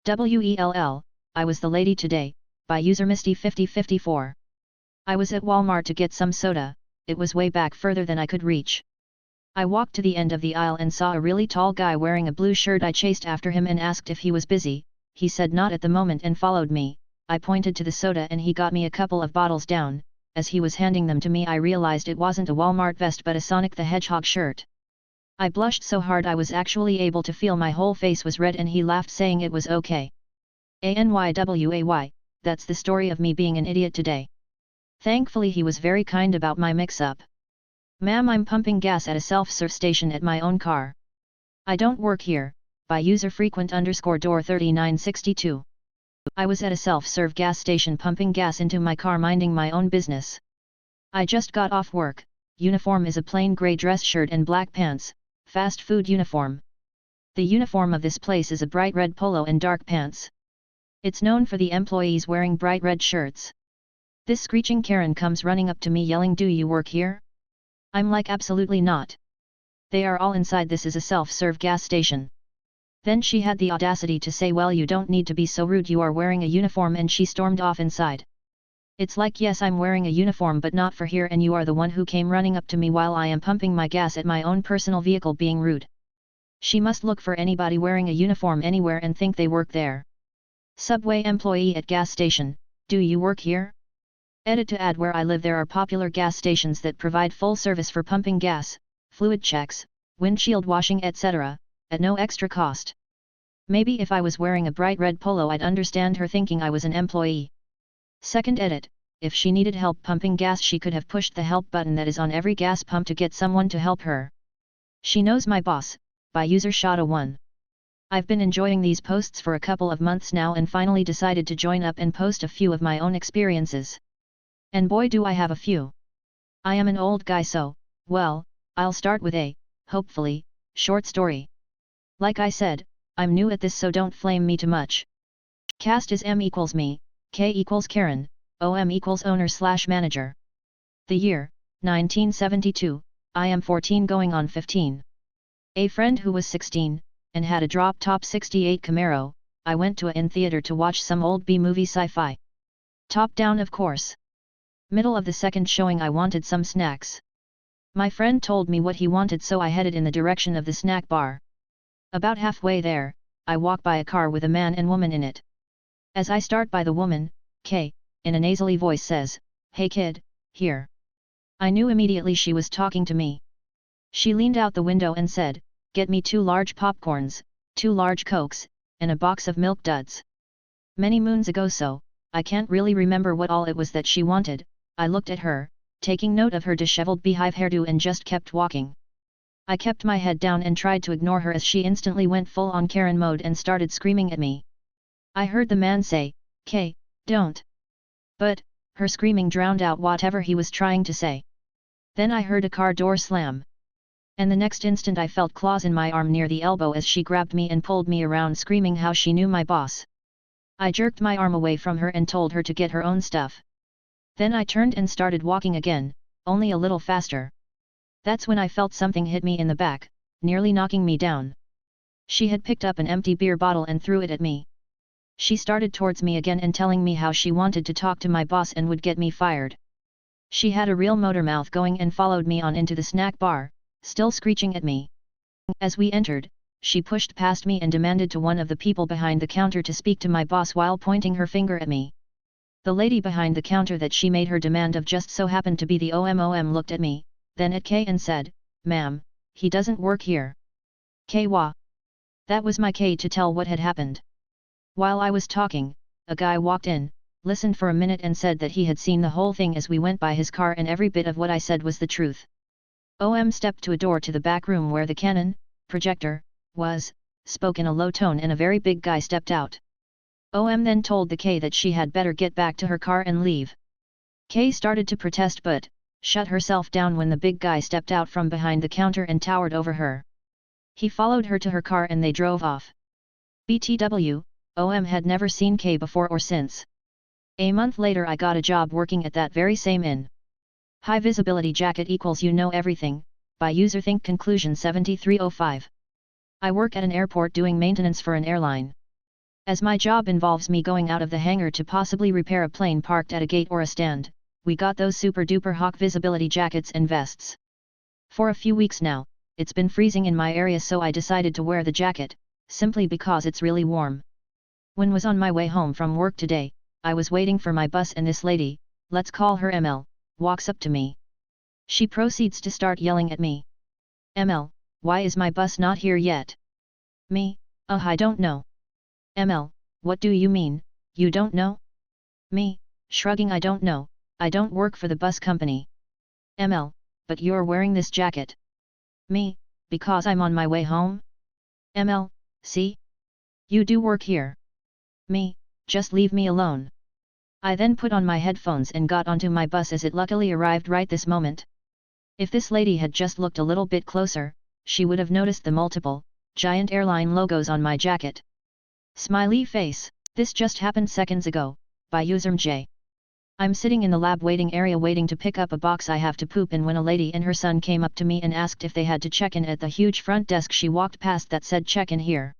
WELL, I was the lady today, by user Misty5054. I was at Walmart to get some soda, it was way back further than I could reach. I walked to the end of the aisle and saw a really tall guy wearing a blue shirt. I chased after him and asked if he was busy, he said not at the moment and followed me. I pointed to the soda and he got me a couple of bottles down. As he was handing them to me I realized it wasn't a Walmart vest but a Sonic the Hedgehog shirt. I blushed so hard I was actually able to feel my whole face was red and he laughed saying it was okay. ANYWAY, that's the story of me being an idiot today. Thankfully he was very kind about my mix-up. Ma'am, I'm pumping gas at a self-serve station at my own car. I don't work here, by user frequent_door 3962. I was at a self-serve gas station pumping gas into my car minding my own business. I just got off work, uniform is a plain grey dress shirt and black pants, fast food uniform. The uniform of this place is a bright red polo and dark pants. It's known for the employees wearing bright red shirts. This screeching Karen comes running up to me yelling, "Do you work here?" I'm like, absolutely not. They are all inside, this is a self-serve gas station. Then she had the audacity to say, "Well, you don't need to be so rude, you are wearing a uniform," and she stormed off inside. It's like, yes, I'm wearing a uniform but not for here and you are the one who came running up to me while I am pumping my gas at my own personal vehicle being rude. She must look for anybody wearing a uniform anywhere and think they work there. Subway employee at gas station, do you work here? Edit to add, where I live there are popular gas stations that provide full service for pumping gas, fluid checks, windshield washing etc., at no extra cost. Maybe if I was wearing a bright red polo I'd understand her thinking I was an employee. Second edit, if she needed help pumping gas she could have pushed the help button that is on every gas pump to get someone to help her. She knows my boss, by user Shada1. I've been enjoying these posts for a couple of months now and finally decided to join up and post a few of my own experiences. And boy do I have a few. I am an old guy so, well, I'll start with a, hopefully, short story. Like I said, I'm new at this so don't flame me too much. Cast is M equals me, K equals Karen, OM equals owner/manager. The year, 1972, I am 14 going on 15. A friend who was 16, and had a drop-top 68 Camaro, I went to a in-theater to watch some old B-movie sci-fi. Top-down of course. Middle of the second showing I wanted some snacks. My friend told me what he wanted so I headed in the direction of the snack bar. About halfway there, I walk by a car with a man and woman in it. As I start by the woman, Kay, in a nasally voice says, "Hey kid, here." I knew immediately she was talking to me. She leaned out the window and said, "Get me 2 large popcorns, 2 large Cokes, and a box of Milk Duds." Many moons ago so, I can't really remember what all it was that she wanted. I looked at her, taking note of her disheveled beehive hairdo and just kept walking. I kept my head down and tried to ignore her as she instantly went full on Karen mode and started screaming at me. I heard the man say, "Kay, don't." But, her screaming drowned out whatever he was trying to say. Then I heard a car door slam. And the next instant I felt claws in my arm near the elbow as she grabbed me and pulled me around screaming how she knew my boss. I jerked my arm away from her and told her to get her own stuff. Then I turned and started walking again, only a little faster. That's when I felt something hit me in the back, nearly knocking me down. She had picked up an empty beer bottle and threw it at me. She started towards me again and telling me how she wanted to talk to my boss and would get me fired. She had a real motor mouth going and followed me on into the snack bar, still screeching at me. As we entered, she pushed past me and demanded to one of the people behind the counter to speak to my boss while pointing her finger at me. The lady behind the counter that she made her demand of just so happened to be the OMOM looked at me, then at Kay and said, "Ma'am, he doesn't work here." Kay wah. That was my Kay to tell what had happened. While I was talking, a guy walked in, listened for a minute and said that he had seen the whole thing as we went by his car and every bit of what I said was the truth. OM stepped to a door to the back room where the Canon projector was, spoke in a low tone and a very big guy stepped out. OM then told the K that she had better get back to her car and leave. K started to protest but, shut herself down when the big guy stepped out from behind the counter and towered over her. He followed her to her car and they drove off. BTW, OM had never seen K before or since. A month later I got a job working at that very same inn. High visibility jacket equals you know everything, by user think conclusion 7305. I work at an airport doing maintenance for an airline. As my job involves me going out of the hangar to possibly repair a plane parked at a gate or a stand, we got those super duper hawk visibility jackets and vests. For a few weeks now, it's been freezing in my area, so I decided to wear the jacket, simply because it's really warm. When was on my way home from work today, I was waiting for my bus and this lady, let's call her ML, walks up to me. She proceeds to start yelling at me. ML, why is my bus not here yet? Me, I don't know. ML, what do you mean, you don't know? Me, shrugging, I don't know, I don't work for the bus company. ML, but you're wearing this jacket. Me, because I'm on my way home? ML, see? You do work here. Me, just leave me alone. I then put on my headphones and got onto my bus as it luckily arrived right this moment. If this lady had just looked a little bit closer, she would have noticed the multiple, giant airline logos on my jacket. Smiley face, this just happened seconds ago, by user J. I'm sitting in the lab waiting area waiting to pick up a box I have to poop in when a lady and her son came up to me and asked if they had to check in at the huge front desk she walked past that said check in here.